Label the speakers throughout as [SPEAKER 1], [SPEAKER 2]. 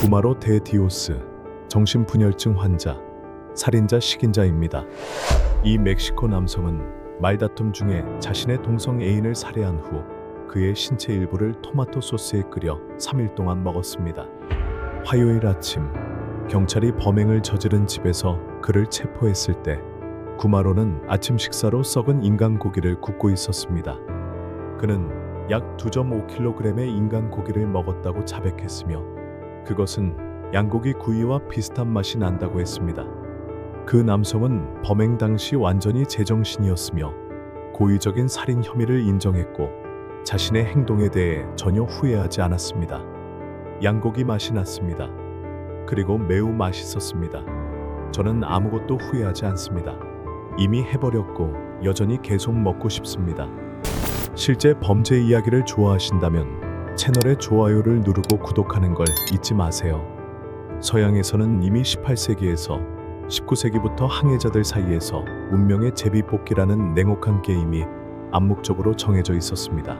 [SPEAKER 1] 구마로 데 디오스, 정신분열증 환자, 살인자 식인자입니다. 이 멕시코 남성은 말다툼 중에 자신의 동성 애인을 살해한 후 그의 신체 일부를 토마토 소스에 끓여 3일 동안 먹었습니다. 화요일 아침, 경찰이 범행을 저지른 집에서 그를 체포했을 때 구마로는 아침 식사로 썩은 인간 고기를 굽고 있었습니다. 그는 약 2.5kg의 인간 고기를 먹었다고 자백했으며 그것은 양고기 구이와 비슷한 맛이 난다고 했습니다. 그 남성은 범행 당시 완전히 제정신이었으며 고의적인 살인 혐의를 인정했고 자신의 행동에 대해 전혀 후회하지 않았습니다. 양고기 맛이 났습니다. 그리고 매우 맛있었습니다. 저는 아무것도 후회하지 않습니다. 이미 해버렸고 여전히 계속 먹고 싶습니다. 실제 범죄 이야기를 좋아하신다면 채널의 좋아요를 누르고 구독하는 걸 잊지 마세요. 서양에서는 이미 18세기에서 19세기부터 항해자들 사이에서 운명의 제비뽑기라는 냉혹한 게임이 암묵적으로 정해져 있었습니다.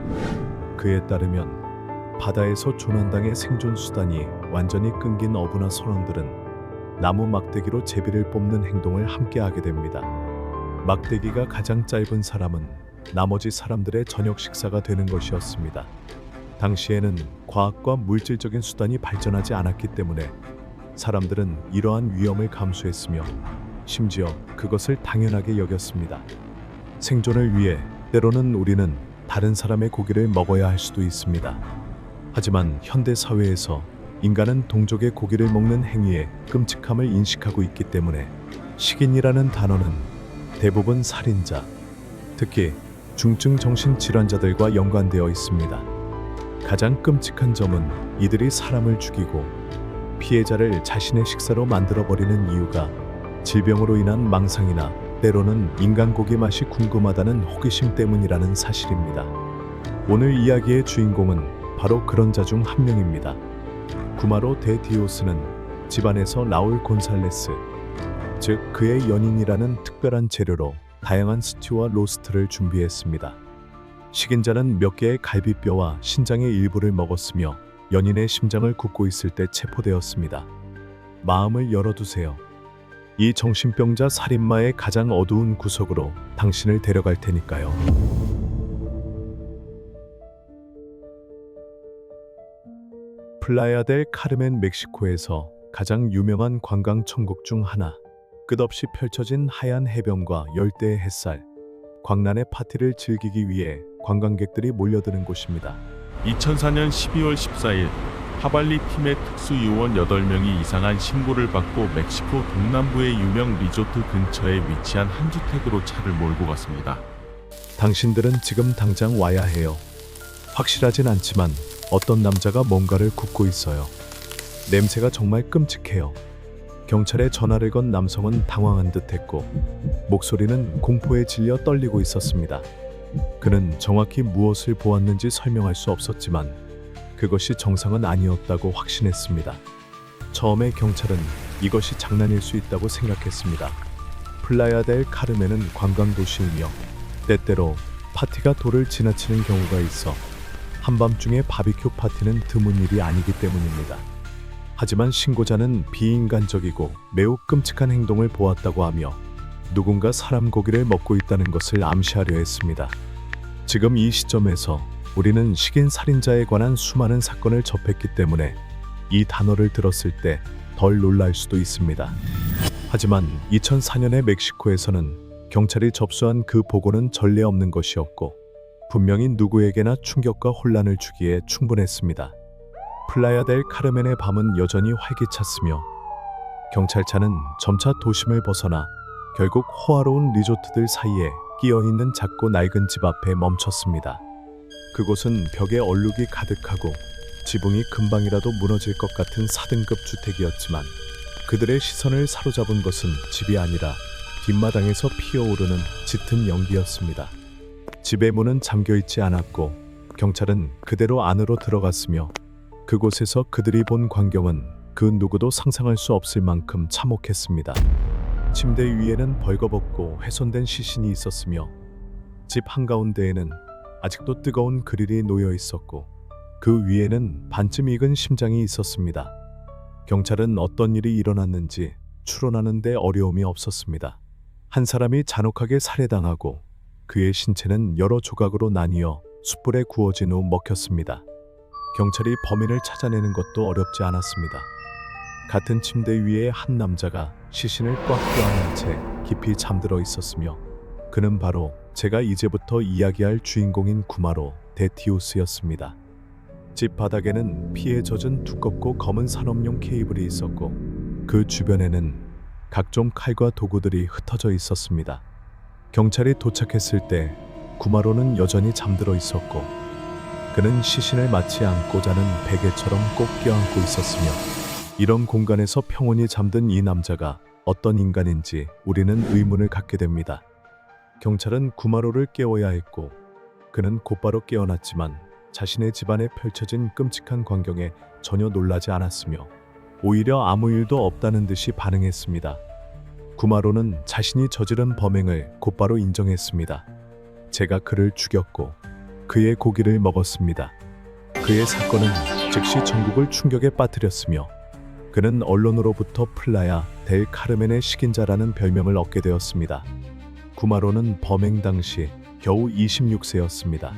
[SPEAKER 1] 그에 따르면 바다에서 조난당의 생존 수단이 완전히 끊긴 어부나 선원들은 나무 막대기로 제비를 뽑는 행동을 함께 하게 됩니다. 막대기가 가장 짧은 사람은 나머지 사람들의 저녁 식사가 되는 것이었습니다. 당시에는 과학과 물질적인 수단이 발전하지 않았기 때문에 사람들은 이러한 위험을 감수했으며 심지어 그것을 당연하게 여겼습니다. 생존을 위해 때로는 우리는 다른 사람의 고기를 먹어야 할 수도 있습니다. 하지만 현대 사회에서 인간은 동족의 고기를 먹는 행위의 끔찍함을 인식하고 있기 때문에 식인이라는 단어는 대부분 살인자, 특히 중증 정신질환자들과 연관되어 있습니다. 가장 끔찍한 점은 이들이 사람을 죽이고 피해자를 자신의 식사로 만들어버리는 이유가 질병으로 인한 망상이나 때로는 인간 고기 맛이 궁금하다는 호기심 때문이라는 사실입니다. 오늘 이야기의 주인공은 바로 그런 자 중 한 명입니다. 구마로 데 디오스는 집안에서 라울 곤살레스, 즉 그의 연인이라는 특별한 재료로 다양한 스튜와 로스트를 준비했습니다. 식인자는 몇 개의 갈비뼈와 신장의 일부를 먹었으며 연인의 심장을 굽고 있을 때 체포되었습니다. 마음을 열어두세요. 이 정신병자 살인마의 가장 어두운 구석으로 당신을 데려갈 테니까요. 플라야 델 카르멘, 멕시코에서 가장 유명한 관광 천국 중 하나. 끝없이 펼쳐진 하얀 해변과 열대의 햇살, 광란의 파티를 즐기기 위해 관광객들이 몰려드는 곳입니다.
[SPEAKER 2] 2004년 12월 14일 하발리 팀의 특수요원 8명이 이상한 신고를 받고 멕시코 동남부의 유명 리조트 근처에 위치한 한 주택으로 차를 몰고 갔습니다.
[SPEAKER 1] 당신들은 지금 당장 와야 해요. 확실하진 않지만 어떤 남자가 뭔가를 굽고 있어요. 냄새가 정말 끔찍해요. 경찰에 전화를 건 남성은 당황한 듯했고 목소리는 공포에 질려 떨리고 있었습니다. 그는 정확히 무엇을 보았는지 설명할 수 없었지만 그것이 정상은 아니었다고 확신했습니다. 처음에 경찰은 이것이 장난일 수 있다고 생각했습니다. 플라야 델 카르멘은 관광도시이며 때때로 파티가 도를 지나치는 경우가 있어 한밤중에 바비큐 파티는 드문 일이 아니기 때문입니다. 하지만 신고자는 비인간적이고 매우 끔찍한 행동을 보았다고 하며 누군가 사람 고기를 먹고 있다는 것을 암시하려 했습니다. 지금 이 시점에서 우리는 식인 살인자에 관한 수많은 사건을 접했기 때문에 이 단어를 들었을 때 덜 놀랄 수도 있습니다. 하지만 2004년에 멕시코에서는 경찰이 접수한 그 보고는 전례 없는 것이었고 분명히 누구에게나 충격과 혼란을 주기에 충분했습니다. 플라야 델 카르멘의 밤은 여전히 활기찼으며 경찰차는 점차 도심을 벗어나 결국 호화로운 리조트들 사이에 끼어있는 작고 낡은 집 앞에 멈췄습니다. 그곳은 벽에 얼룩이 가득하고 지붕이 금방이라도 무너질 것 같은 4등급 주택이었지만 그들의 시선을 사로잡은 것은 집이 아니라 뒷마당에서 피어오르는 짙은 연기였습니다. 집의 문은 잠겨있지 않았고 경찰은 그대로 안으로 들어갔으며 그곳에서 그들이 본 광경은 그 누구도 상상할 수 없을 만큼 참혹했습니다. 침대 위에는 벌거벗고 훼손된 시신이 있었으며 집 한가운데에는 아직도 뜨거운 그릴이 놓여 있었고 그 위에는 반쯤 익은 심장이 있었습니다. 경찰은 어떤 일이 일어났는지 추론하는데 어려움이 없었습니다. 한 사람이 잔혹하게 살해당하고 그의 신체는 여러 조각으로 나뉘어 숯불에 구워진 후 먹혔습니다. 경찰이 범인을 찾아내는 것도 어렵지 않았습니다. 같은 침대 위에 한 남자가 시신을 꽉 껴안은 채 깊이 잠들어 있었으며 그는 바로 제가 이제부터 이야기할 주인공인 구마로 데티우스였습니다. 집 바닥에는 피에 젖은 두껍고 검은 산업용 케이블이 있었고 그 주변에는 각종 칼과 도구들이 흩어져 있었습니다. 경찰이 도착했을 때 구마로는 여전히 잠들어 있었고 그는 시신을 마치 안고 자는 베개처럼 꼭 껴안고 있었으며 이런 공간에서 평온히 잠든 이 남자가 어떤 인간인지 우리는 의문을 갖게 됩니다. 경찰은 구마로를 깨워야 했고 그는 곧바로 깨어났지만 자신의 집안에 펼쳐진 끔찍한 광경에 전혀 놀라지 않았으며 오히려 아무 일도 없다는 듯이 반응했습니다. 구마로는 자신이 저지른 범행을 곧바로 인정했습니다. 제가 그를 죽였고 그의 고기를 먹었습니다. 그의 사건은 즉시 전국을 충격에 빠뜨렸으며 그는 언론으로부터 플라야 델 카르멘의 식인자라는 별명을 얻게 되었습니다. 구마로는 범행 당시 겨우 26세였습니다.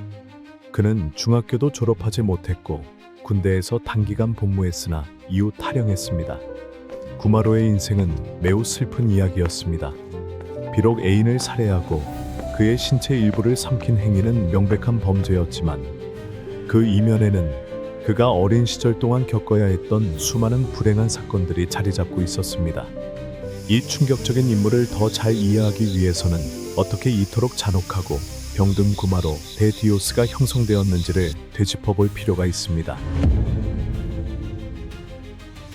[SPEAKER 1] 그는 중학교도 졸업하지 못했고 군대에서 단기간 복무했으나 이후 탈영했습니다. 구마로의 인생은 매우 슬픈 이야기였습니다. 비록 애인을 살해하고 그의 신체 일부를 삼킨 행위는 명백한 범죄였지만 그 이면에는 그가 어린 시절 동안 겪어야 했던 수많은 불행한 사건들이 자리 잡고 있었습니다. 이 충격적인 인물을 더 잘 이해하기 위해서는 어떻게 이토록 잔혹하고 병든 구마로 데티우스가 형성되었는지를 되짚어볼 필요가 있습니다.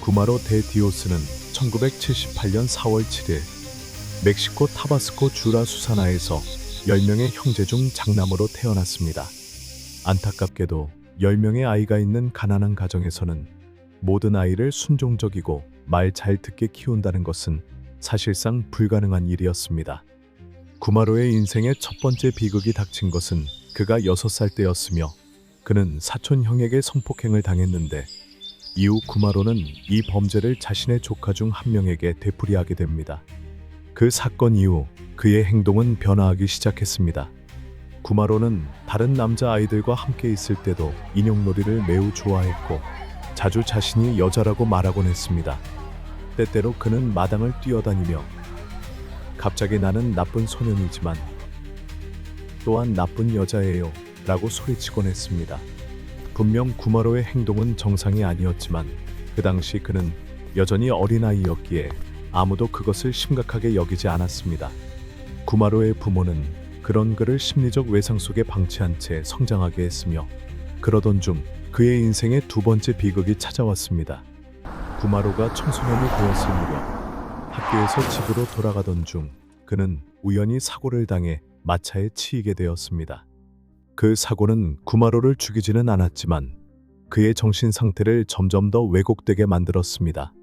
[SPEAKER 1] 구마로 데티우스는 1978년 4월 7일 멕시코 타바스코 주라 수사나에서 10명의 형제 중 장남으로 태어났습니다. 안타깝게도 10명의 아이가 있는 가난한 가정에서는 모든 아이를 순종적이고 말 잘 듣게 키운다는 것은 사실상 불가능한 일이었습니다. 구마로의 인생의 첫 번째 비극이 닥친 것은 그가 6살 때였으며 그는 사촌 형에게 성폭행을 당했는데 이후 구마로는 이 범죄를 자신의 조카 중 한 명에게 되풀이하게 됩니다. 그 사건 이후 그의 행동은 변화하기 시작했습니다. 구마로는 다른 남자 아이들과 함께 있을 때도 인형놀이를 매우 좋아했고 자주 자신이 여자라고 말하곤 했습니다. 때때로 그는 마당을 뛰어다니며 갑자기 나는 나쁜 소년이지만 또한 나쁜 여자예요 라고 소리치곤 했습니다. 분명 구마로의 행동은 정상이 아니었지만 그 당시 그는 여전히 어린아이였기에 아무도 그것을 심각하게 여기지 않았습니다. 구마로의 부모는 그런 그를 심리적 외상 속에 방치한 채 성장하게 했으며 그러던 중 그의 인생의 두 번째 비극이 찾아왔습니다. 구마로가 청소년이 되었을 무렵 학교에서 집으로 돌아가던 중 그는 우연히 사고를 당해 마차에 치이게 되었습니다. 그 사고는 구마로를 죽이지는 않았지만 그의 정신 상태를 점점 더 왜곡되게 만들었습니다.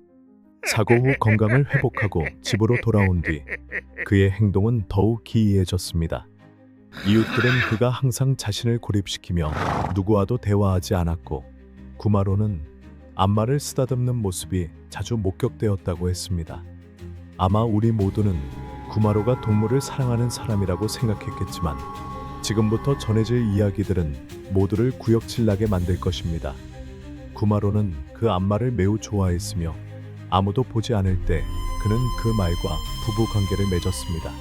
[SPEAKER 1] 사고 후 건강을 회복하고 집으로 돌아온 뒤 그의 행동은 더욱 기이해졌습니다. 이웃들은 그가 항상 자신을 고립시키며 누구와도 대화하지 않았고 구마로는 앞말을 쓰다듬는 모습이 자주 목격되었다고 했습니다. 아마 우리 모두는 구마로가 동물을 사랑하는 사람이라고 생각했겠지만 지금부터 전해질 이야기들은 모두를 구역질나게 만들 것입니다. 구마로는 그 앞말을 매우 좋아했으며 아무도 보지 않을 때 그는 그 말과 부부 관계를 맺었습니다.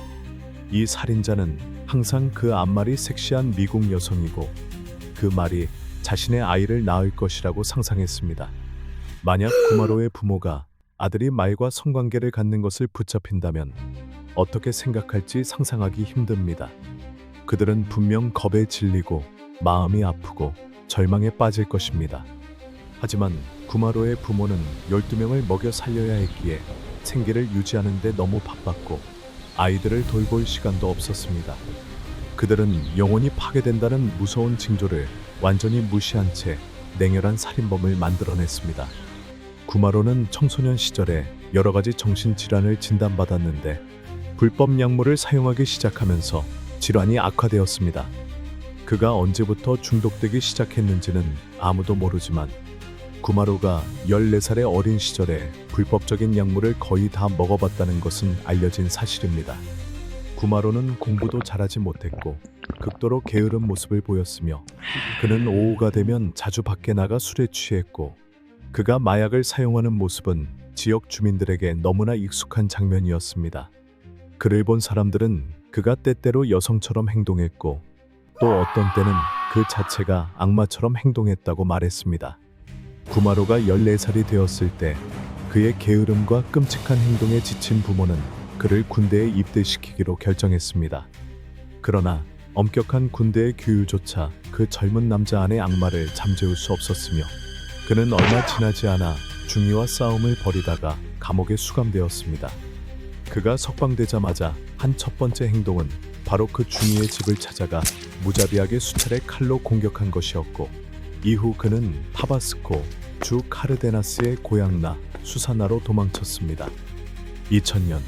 [SPEAKER 1] 이 살인자는 항상 그 앞말이 섹시한 미국 여성이고 그 말이 자신의 아이를 낳을 것이라고 상상했습니다. 만약 구마로의 부모가 아들이 말과 성관계를 갖는 것을 붙잡힌다면 어떻게 생각할지 상상하기 힘듭니다. 그들은 분명 겁에 질리고 마음이 아프고 절망에 빠질 것입니다. 하지만 구마로의 부모는 12명을 먹여 살려야 했기에 생계를 유지하는 데 너무 바빴고 아이들을 돌볼 시간도 없었습니다. 그들은 영혼이 파괴된다는 무서운 징조를 완전히 무시한 채 냉혈한 살인범을 만들어냈습니다. 구마로는 청소년 시절에 여러 가지 정신질환을 진단받았는데 불법 약물을 사용하기 시작하면서 질환이 악화되었습니다. 그가 언제부터 중독되기 시작했는지는 아무도 모르지만 구마로가 14살의 어린 시절에 불법적인 약물을 거의 다 먹어봤다는 것은 알려진 사실입니다. 구마로는 공부도 잘하지 못했고 극도로 게으른 모습을 보였으며 그는 오후가 되면 자주 밖에 나가 술에 취했고 그가 마약을 사용하는 모습은 지역 주민들에게 너무나 익숙한 장면이었습니다. 그를 본 사람들은 그가 때때로 여성처럼 행동했고 또 어떤 때는 그 자체가 악마처럼 행동했다고 말했습니다. 구마로가 14살이 되었을 때 그의 게으름과 끔찍한 행동에 지친 부모는 그를 군대에 입대시키기로 결정했습니다. 그러나 엄격한 군대의 규율조차 그 젊은 남자 안의 악마를 잠재울 수 없었으며 그는 얼마 지나지 않아 중이와 싸움을 벌이다가 감옥에 수감되었습니다. 그가 석방되자마자 한 첫 번째 행동은 바로 그 중이의 집을 찾아가 무자비하게 수차례 칼로 공격한 것이었고 이후 그는 타바스코 주 카르데나스의 고향나 수사나로 도망쳤습니다. 2000년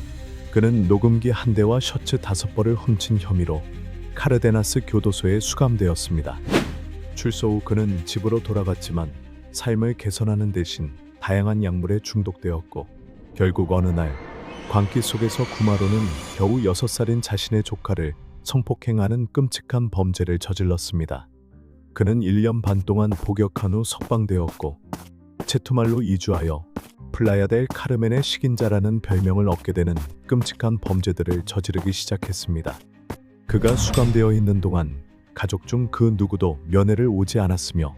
[SPEAKER 1] 그는 녹음기 한 대와 셔츠 5벌을 훔친 혐의로 카르데나스 교도소에 수감되었습니다. 출소 후 그는 집으로 돌아갔지만 삶을 개선하는 대신 다양한 약물에 중독되었고 결국 어느 날 광기 속에서 구마로는 겨우 6살인 자신의 조카를 성폭행하는 끔찍한 범죄를 저질렀습니다. 그는 1년 반 동안 복역한 후 석방되었고 체투말로 이주하여 플라야델 카르멘의 식인자라는 별명을 얻게 되는 끔찍한 범죄들을 저지르기 시작했습니다. 그가 수감되어 있는 동안 가족 중 그 누구도 면회를 오지 않았으며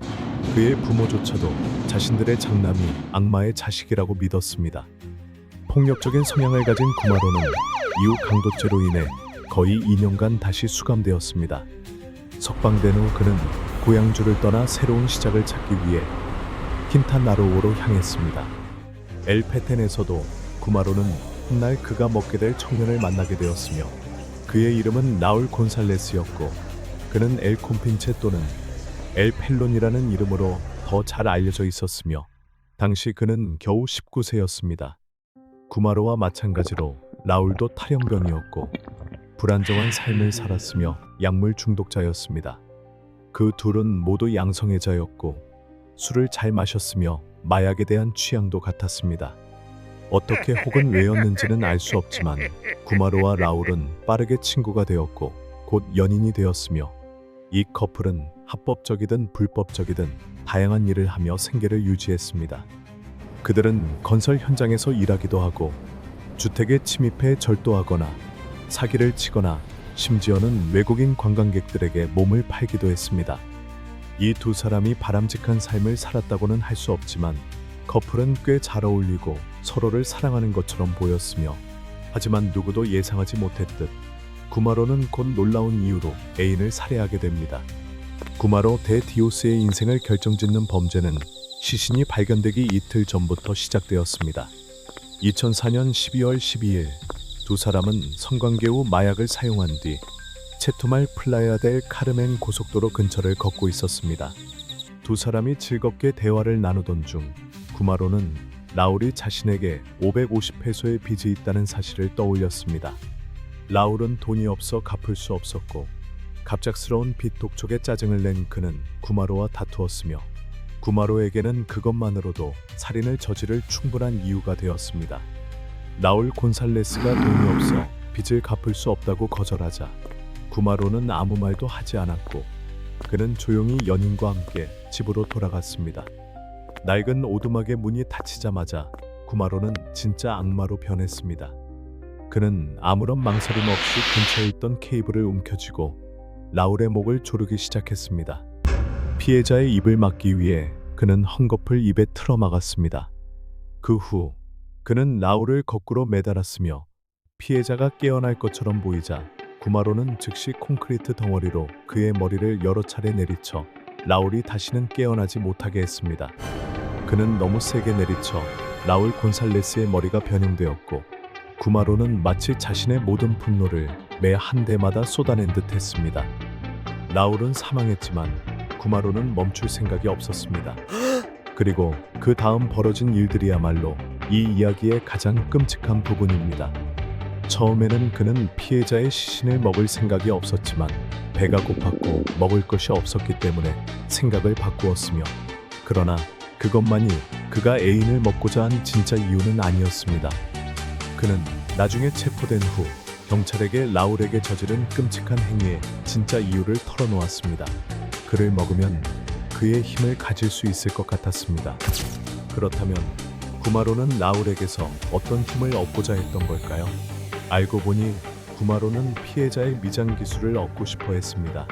[SPEAKER 1] 그의 부모조차도 자신들의 장남이 악마의 자식이라고 믿었습니다. 폭력적인 성향을 가진 구마로는 이후 강도죄로 인해 거의 2년간 다시 수감되었습니다. 석방된 후 그는 고향주를 떠나 새로운 시작을 찾기 위해 킨타나로우로 향했습니다. 엘페텐에서도 구마로는 훗날 그가 먹게 될 청년을 만나게 되었으며 그의 이름은 라울 곤살레스였고 그는 엘 콤핀체 또는 엘 펠론이라는 이름으로 더 잘 알려져 있었으며 당시 그는 겨우 19세였습니다. 구마로와 마찬가지로 라울도 탈영병이었고 불안정한 삶을 살았으며 약물 중독자였습니다. 그 둘은 모두 양성애자였고 술을 잘 마셨으며 마약에 대한 취향도 같았습니다. 어떻게 혹은 왜였는지는 알 수 없지만 구마로와 라울은 빠르게 친구가 되었고 곧 연인이 되었으며 이 커플은 합법적이든 불법적이든 다양한 일을 하며 생계를 유지했습니다. 그들은 건설 현장에서 일하기도 하고 주택에 침입해 절도하거나 사기를 치거나 심지어는 외국인 관광객들에게 몸을 팔기도 했습니다. 이 두 사람이 바람직한 삶을 살았다고는 할 수 없지만 커플은 꽤 잘 어울리고 서로를 사랑하는 것처럼 보였으며 하지만 누구도 예상하지 못했듯 구마로는 곧 놀라운 이유로 애인을 살해하게 됩니다. 구마로 대 디오스의 인생을 결정짓는 범죄는 시신이 발견되기 이틀 전부터 시작되었습니다. 2004년 12월 12일 두 사람은 성관계 후 마약을 사용한 뒤 체투말 플라야델 카르멘 고속도로 근처를 걷고 있었습니다. 두 사람이 즐겁게 대화를 나누던 중 구마로는 라울이 자신에게 550페소의 빚이 있다는 사실을 떠올렸습니다. 라울은 돈이 없어 갚을 수 없었고 갑작스러운 빚 독촉에 짜증을 낸 그는 구마로와 다투었으며 구마로에게는 그것만으로도 살인을 저지를 충분한 이유가 되었습니다. 라울 곤살레스가 돈이 없어 빚을 갚을 수 없다고 거절하자 구마로는 아무 말도 하지 않았고 그는 조용히 연인과 함께 집으로 돌아갔습니다. 낡은 오두막의 문이 닫히자마자 구마로는 진짜 악마로 변했습니다. 그는 아무런 망설임 없이 근처에 있던 케이블을 움켜쥐고 라울의 목을 조르기 시작했습니다. 피해자의 입을 막기 위해 그는 헝겊을 입에 틀어막았습니다. 그 후 그는 라울을 거꾸로 매달았으며 피해자가 깨어날 것처럼 보이자 구마로는 즉시 콘크리트 덩어리로 그의 머리를 여러 차례 내리쳐 라울이 다시는 깨어나지 못하게 했습니다. 그는 너무 세게 내리쳐 라울 곤살레스의 머리가 변형되었고 구마로는 마치 자신의 모든 분노를 매 한 대마다 쏟아낸 듯 했습니다. 라울은 사망했지만 구마로는 멈출 생각이 없었습니다. 그리고 그 다음 벌어진 일들이야말로 이 이야기의 가장 끔찍한 부분입니다. 처음에는 그는 피해자의 시신을 먹을 생각이 없었지만 배가 고팠고 먹을 것이 없었기 때문에 생각을 바꾸었으며 그러나 그것만이 그가 애인을 먹고자 한 진짜 이유는 아니었습니다. 그는 나중에 체포된 후 경찰에게 라울에게 저지른 끔찍한 행위의 진짜 이유를 털어놓았습니다. 그를 먹으면 그의 힘을 가질 수 있을 것 같았습니다. 그렇다면 구마로는 라울에게서 어떤 힘을 얻고자 했던 걸까요? 알고 보니 구마로는 피해자의 미장 기술을 얻고 싶어 했습니다.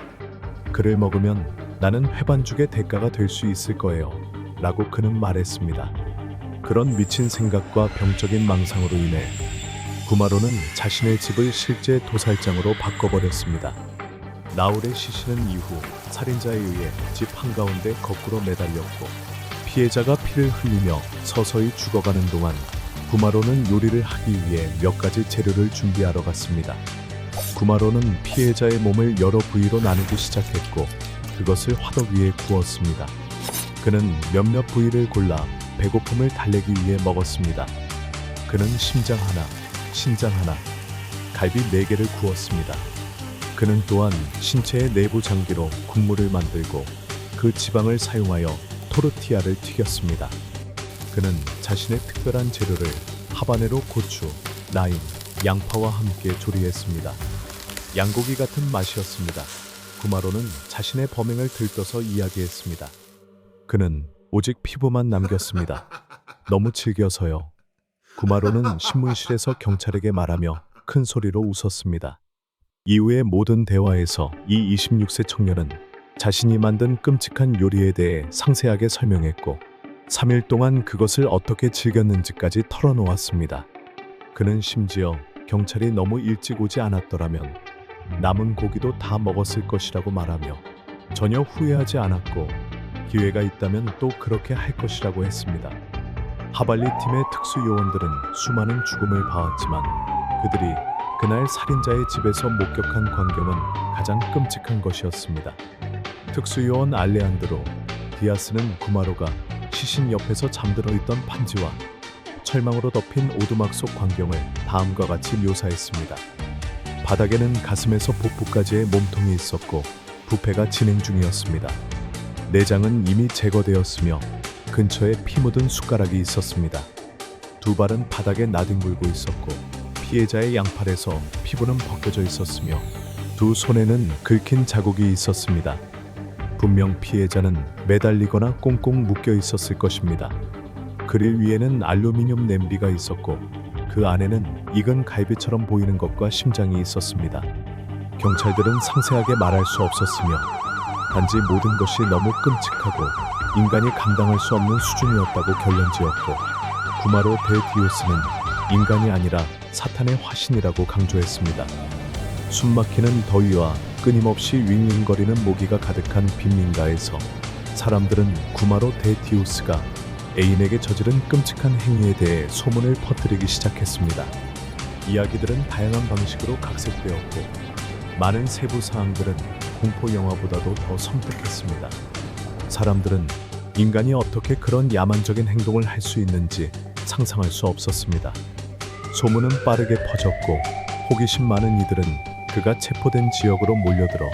[SPEAKER 1] 그를 먹으면 나는 회반죽의 대가가 될 수 있을 거예요. 라고 그는 말했습니다. 그런 미친 생각과 병적인 망상으로 인해 구마로는 자신의 집을 실제 도살장으로 바꿔버렸습니다. 라울의 시신은 이후 살인자에 의해 집 한가운데 거꾸로 매달렸고 피해자가 피를 흘리며 서서히 죽어가는 동안 구마로는 요리를 하기 위해 몇 가지 재료를 준비하러 갔습니다. 구마로는 피해자의 몸을 여러 부위로 나누기 시작했고 그것을 화덕 위에 구웠습니다. 그는 몇몇 부위를 골라 배고픔을 달래기 위해 먹었습니다. 그는 심장 하나, 신장 하나, 갈비 4개를 구웠습니다. 그는 또한 신체의 내부 장기로 국물을 만들고 그 지방을 사용하여 토르티아를 튀겼습니다. 그는 자신의 특별한 재료를 하바네로 고추, 라임, 양파와 함께 조리했습니다. 양고기 같은 맛이었습니다. 구마로는 자신의 범행을 들떠서 이야기했습니다. 그는 오직 피부만 남겼습니다. 너무 질겨서요. 구마로는 신문실에서 경찰에게 말하며 큰 소리로 웃었습니다. 이후의 모든 대화에서 이 26세 청년은 자신이 만든 끔찍한 요리에 대해 상세하게 설명했고 3일 동안 그것을 어떻게 즐겼는지까지 털어놓았습니다. 그는 심지어 경찰이 너무 일찍 오지 않았더라면 남은 고기도 다 먹었을 것이라고 말하며 전혀 후회하지 않았고 기회가 있다면 또 그렇게 할 것이라고 했습니다. 하발리 팀의 특수 요원들은 수많은 죽음을 봐왔지만 그들이 그날 살인자의 집에서 목격한 광경은 가장 끔찍한 것이었습니다. 특수요원 알레한드로 디아스는 구마로가 시신 옆에서 잠들어 있던 판지와 철망으로 덮인 오두막 속 광경을 다음과 같이 묘사했습니다. 바닥에는 가슴에서 복부까지의 몸통이 있었고 부패가 진행 중이었습니다. 내장은 이미 제거되었으며 근처에 피 묻은 숟가락이 있었습니다. 두 발은 바닥에 나뒹굴고 있었고 피해자의 양팔에서 피부는 벗겨져 있었으며 두 손에는 긁힌 자국이 있었습니다. 분명 피해자는 매달리거나 꽁꽁 묶여 있었을 것입니다. 그릴 위에는 알루미늄 냄비가 있었고 그 안에는 익은 갈비처럼 보이는 것과 심장이 있었습니다. 경찰들은 상세하게 말할 수 없었으며 단지 모든 것이 너무 끔찍하고 인간이 감당할 수 없는 수준이었다고 결론지었고 구마로 데 디오스는 인간이 아니라 사탄의 화신이라고 강조했습니다. 숨막히는 더위와 끊임없이 윙윙거리는 모기가 가득한 빈민가에서 사람들은 구마로 데 디오스가 애인에게 저지른 끔찍한 행위에 대해 소문을 퍼뜨리기 시작했습니다. 이야기들은 다양한 방식으로 각색되었고 많은 세부 사항들은 공포 영화보다도 더 섬뜩했습니다. 사람들은 인간이 어떻게 그런 야만적인 행동을 할 수 있는지 상상할 수 없었습니다. 소문은 빠르게 퍼졌고 호기심 많은 이들은 그가 체포된 지역으로 몰려들어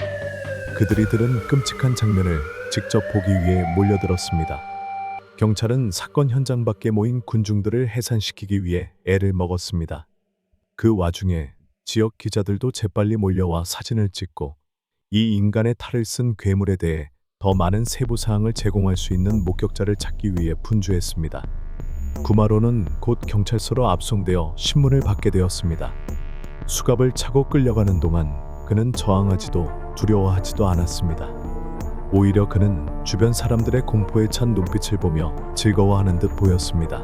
[SPEAKER 1] 그들이 들은 끔찍한 장면을 직접 보기 위해 몰려들었습니다. 경찰은 사건 현장 밖에 모인 군중들을 해산시키기 위해 애를 먹었습니다. 그 와중에 지역 기자들도 재빨리 몰려와 사진을 찍고 이 인간의 탈을 쓴 괴물에 대해 더 많은 세부 사항을 제공할 수 있는 목격자를 찾기 위해 분주했습니다. 구마로는 곧 경찰서로 압송되어 신문을 받게 되었습니다. 수갑을 차고 끌려가는 동안 그는 저항하지도 두려워하지도 않았습니다. 오히려 그는 주변 사람들의 공포에 찬 눈빛을 보며 즐거워하는 듯 보였습니다.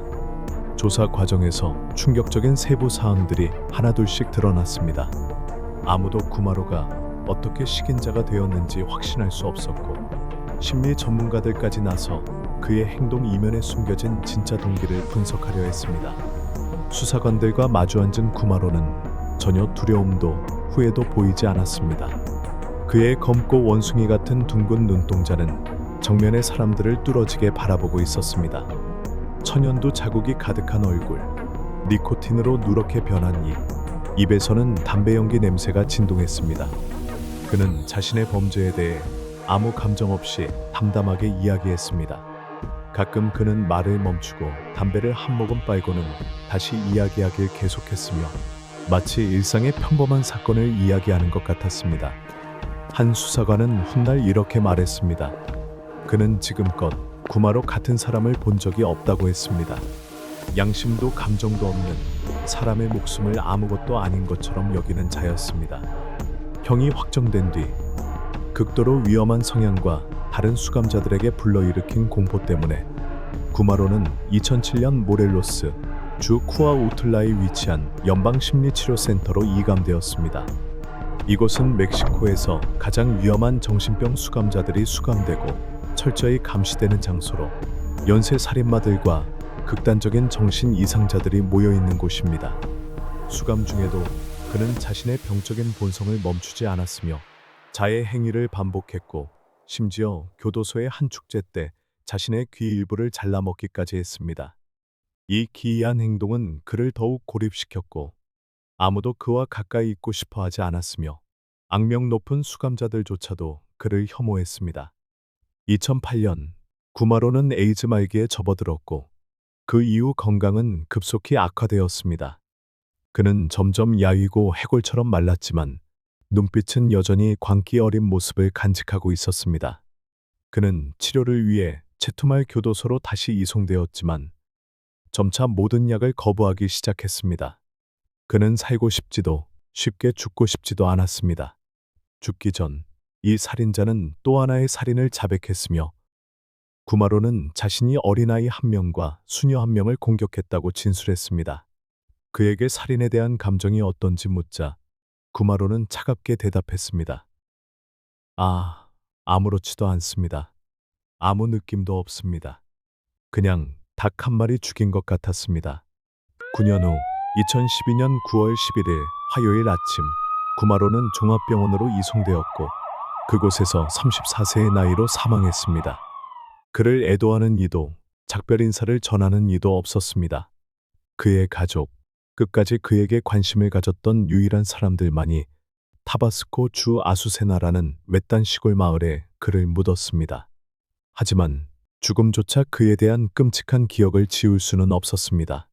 [SPEAKER 1] 조사 과정에서 충격적인 세부 사항들이 하나둘씩 드러났습니다. 아무도 구마로가 어떻게 식인자가 되었는지 확신할 수 없었고 심리 전문가들까지 나서 그의 행동 이면에 숨겨진 진짜 동기를 분석하려 했습니다. 수사관들과 마주 앉은 구마로는 전혀 두려움도 후회도 보이지 않았습니다. 그의 검고 원숭이 같은 둥근 눈동자는 정면의 사람들을 뚫어지게 바라보고 있었습니다. 천연두 자국이 가득한 얼굴, 니코틴으로 누렇게 변한 입에서는 담배 연기 냄새가 진동했습니다. 그는 자신의 범죄에 대해 아무 감정 없이 담담하게 이야기했습니다. 가끔 그는 말을 멈추고 담배를 한 모금 빨고는 다시 이야기하길 계속했으며 마치 일상의 평범한 사건을 이야기하는 것 같았습니다. 한 수사관은 훗날 이렇게 말했습니다. 그는 지금껏 구마로 같은 사람을 본 적이 없다고 했습니다. 양심도 감정도 없는 사람의 목숨을 아무것도 아닌 것처럼 여기는 자였습니다. 형이 확정된 뒤 극도로 위험한 성향과 다른 수감자들에게 불러일으킨 공포 때문에 구마로는 2007년 모렐로스 주 쿠아우틀라에 위치한 연방심리치료센터로 이감되었습니다. 이곳은 멕시코에서 가장 위험한 정신병 수감자들이 수감되고 철저히 감시되는 장소로 연쇄 살인마들과 극단적인 정신 이상자들이 모여 있는 곳입니다. 수감 중에도 그는 자신의 병적인 본성을 멈추지 않았으며 자해 행위를 반복했고 심지어 교도소의 한 축제 때 자신의 귀 일부를 잘라먹기까지 했습니다. 이 기이한 행동은 그를 더욱 고립시켰고 아무도 그와 가까이 있고 싶어 하지 않았으며 악명 높은 수감자들조차도 그를 혐오했습니다. 2008년 구마로는 에이즈 말기에 접어들었고 그 이후 건강은 급속히 악화되었습니다. 그는 점점 야위고 해골처럼 말랐지만 눈빛은 여전히 광기 어린 모습을 간직하고 있었습니다. 그는 치료를 위해 체투말 교도소로 다시 이송되었지만 점차 모든 약을 거부하기 시작했습니다. 그는 살고 싶지도 쉽게 죽고 싶지도 않았습니다. 죽기 전 이 살인자는 또 하나의 살인을 자백했으며 구마로는 자신이 어린아이 한 명과 수녀 한 명을 공격했다고 진술했습니다. 그에게 살인에 대한 감정이 어떤지 묻자 구마로는 차갑게 대답했습니다. 아무렇지도 않습니다. 아무 느낌도 없습니다. 그냥 닭 한 마리 죽인 것 같았습니다. 9년 후 2012년 9월 11일 화요일 아침 구마로는 종합병원으로 이송되었고 그곳에서 34세의 나이로 사망했습니다. 그를 애도하는 이도 작별 인사를 전하는 이도 없었습니다. 그의 가족, 끝까지 그에게 관심을 가졌던 유일한 사람들만이 타바스코 주 아수세나라는 외딴 시골 마을에 그를 묻었습니다. 하지만 죽음조차 그에 대한 끔찍한 기억을 지울 수는 없었습니다.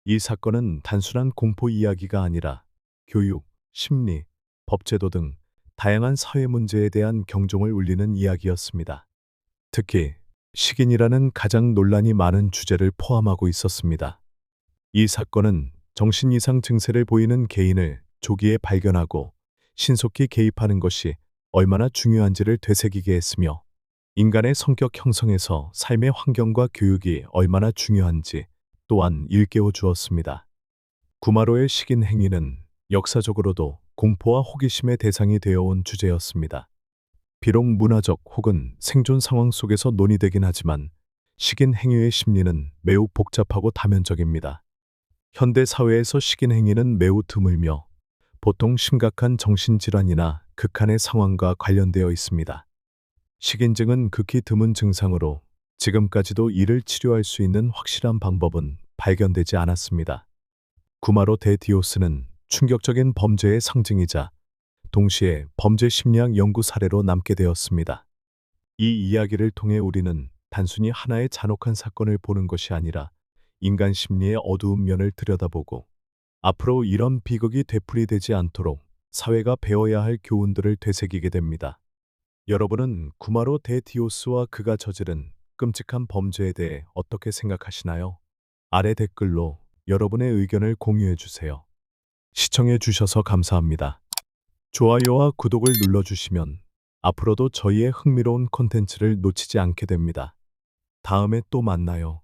[SPEAKER 1] 이 사건은 단순한 공포 이야기가 아니라 교육, 심리, 법제도 등 다양한 사회 문제에 대한 경종을 울리는 이야기였습니다. 특히 식인이라는 가장 논란이 많은 주제를 포함하고 있었습니다. 이 사건은 정신 이상 증세를 보이는 개인을 조기에 발견하고 신속히 개입하는 것이 얼마나 중요한지를 되새기게 했으며 인간의 성격 형성에서 삶의 환경과 교육이 얼마나 중요한지 또한 일깨워 주었습니다. 구마로의 식인 행위는 역사적으로도 공포와 호기심의 대상이 되어온 주제였습니다. 비록 문화적 혹은 생존 상황 속에서 논의되긴 하지만 식인 행위의 심리는 매우 복잡하고 다면적입니다. 현대 사회에서 식인 행위는 매우 드물며 보통 심각한 정신질환이나 극한의 상황과 관련되어 있습니다. 식인증은 극히 드문 증상으로 지금까지도 이를 치료할 수 있는 확실한 방법은 발견되지 않았습니다. 구마로 데 디오스는 충격적인 범죄의 상징이자 동시에 범죄 심리학 연구 사례로 남게 되었습니다. 이 이야기를 통해 우리는 단순히 하나의 잔혹한 사건을 보는 것이 아니라 인간 심리의 어두운 면을 들여다보고 앞으로 이런 비극이 되풀이되지 않도록 사회가 배워야 할 교훈들을 되새기게 됩니다. 여러분은 구마로 데 디오스와 그가 저지른 끔찍한 범죄에 대해 어떻게 생각하시나요? 아래 댓글로 여러분의 의견을 공유해 주세요. 시청해 주셔서 감사합니다. 좋아요와 구독을 눌러주시면 앞으로도 저희의 흥미로운 콘텐츠를 놓치지 않게 됩니다. 다음에 또 만나요.